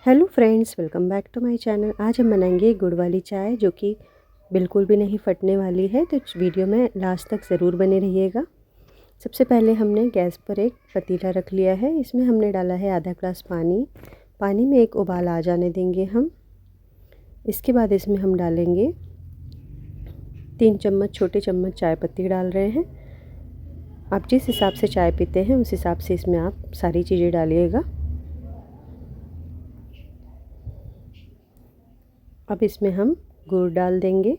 Hello friends, welcome back to my channel. आज हम बनाएंगे गुड़ वाली चाय जो कि बिल्कुल भी नहीं फटने वाली है, तो वीडियो में लास्ट तक ज़रूर बने रहिएगा। सबसे पहले हमने गैस पर एक पतीला रख लिया है। इसमें हमने डाला है आधा ग्लास पानी। पानी में एक उबाल आ जाने देंगे हम। इसके बाद इसमें हम डालेंगे 3 चम्मच, छोटे चम्मच चाय पत्ती डाल रहे हैं। आप जिस हिसाब से चाय पीते हैं उस हिसाब से इसमें आप सारी चीज़ें डालिएगा। अब इसमें हम गुड़ डाल देंगे।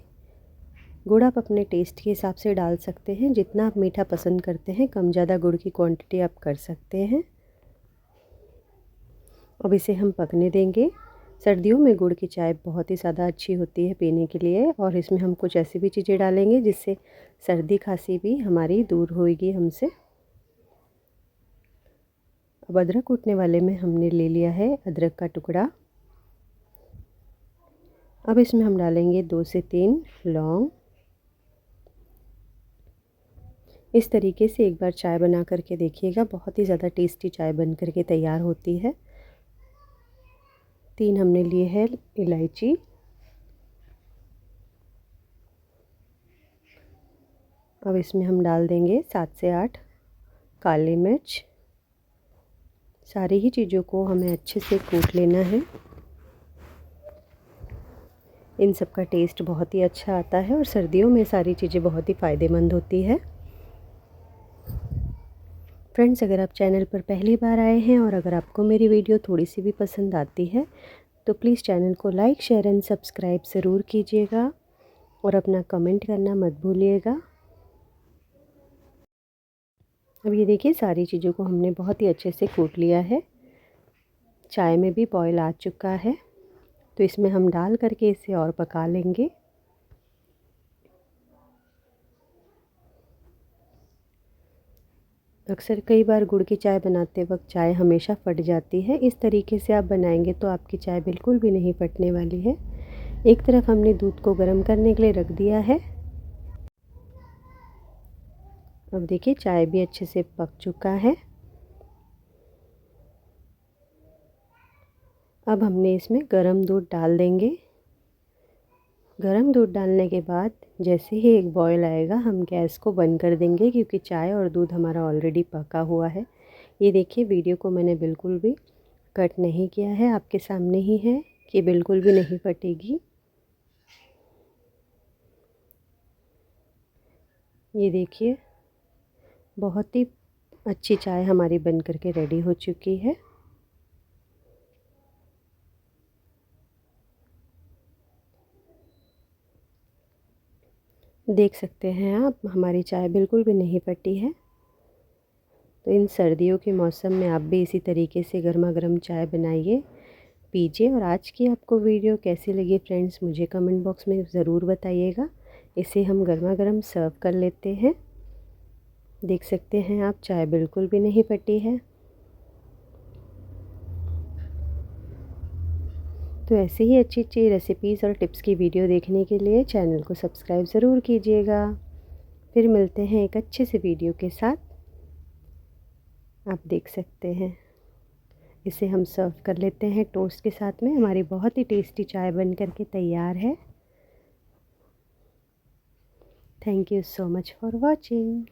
गुड़ आप अपने टेस्ट के हिसाब से डाल सकते हैं। जितना आप मीठा पसंद करते हैं, कम ज़्यादा गुड़ की क्वांटिटी आप कर सकते हैं। अब इसे हम पकने देंगे। सर्दियों में गुड़ की चाय बहुत ही ज़्यादा अच्छी होती है पीने के लिए, और इसमें हम कुछ ऐसी भी चीज़ें डालेंगे जिससे सर्दी खांसी भी हमारी दूर होगी हमसे। अब अदरक कूटने वाले में हमने ले लिया है अदरक का टुकड़ा। अब इसमें हम डालेंगे 2 से 3 लौंग। इस तरीके से एक बार चाय बना करके देखिएगा, बहुत ही ज़्यादा टेस्टी चाय बन करके तैयार होती है। 3 हमने लिए है इलायची। अब इसमें हम डाल देंगे 7 से 8 काली मिर्च। सारी ही चीज़ों को हमें अच्छे से कूट लेना है। इन सब का टेस्ट बहुत ही अच्छा आता है और सर्दियों में सारी चीज़ें बहुत ही फ़ायदेमंद होती है। फ्रेंड्स, अगर आप चैनल पर पहली बार आए हैं और अगर आपको मेरी वीडियो थोड़ी सी भी पसंद आती है तो प्लीज़ चैनल को लाइक, शेयर एंड सब्सक्राइब ज़रूर कीजिएगा और अपना कमेंट करना मत भूलिएगा। अब ये देखिए, सारी चीज़ों को हमने बहुत ही अच्छे से कूट लिया है। चाय में भी बॉयल आ चुका है, तो इसमें हम डाल करके इसे और पका लेंगे। अक्सर कई बार गुड़ की चाय बनाते वक्त चाय हमेशा फट जाती है। इस तरीके से आप बनाएंगे तो आपकी चाय बिल्कुल भी नहीं फटने वाली है। एक तरफ हमने दूध को गर्म करने के लिए रख दिया है। अब देखिए, चाय भी अच्छे से पक चुका है। अब हमने इसमें गर्म दूध डाल देंगे। गर्म दूध डालने के बाद जैसे ही एक बॉयल आएगा हम गैस को बंद कर देंगे, क्योंकि चाय और दूध हमारा ऑलरेडी पका हुआ है। ये देखिए, वीडियो को मैंने बिल्कुल भी कट नहीं किया है, आपके सामने ही है कि बिल्कुल भी नहीं फटेगी। ये देखिए, बहुत ही अच्छी चाय हमारी बन करके रेडी हो चुकी है। देख सकते हैं आप, हमारी चाय बिल्कुल भी नहीं फटी है। तो इन सर्दियों के मौसम में आप भी इसी तरीके से गर्मा गर्म चाय बनाइए, पीजिए। और आज की आपको वीडियो कैसी लगी फ्रेंड्स, मुझे कमेंट बॉक्स में ज़रूर बताइएगा। इसे हम गर्मा गर्म सर्व कर लेते हैं। देख सकते हैं आप, चाय बिल्कुल भी नहीं फटी है। तो ऐसे ही अच्छी अच्छी रेसिपीज़ और टिप्स की वीडियो देखने के लिए चैनल को सब्सक्राइब ज़रूर कीजिएगा। फिर मिलते हैं एक अच्छे से वीडियो के साथ। आप देख सकते हैं, इसे हम सर्व कर लेते हैं टोस्ट के साथ में। हमारी बहुत ही टेस्टी चाय बन करके तैयार है। Thank you so much for watching.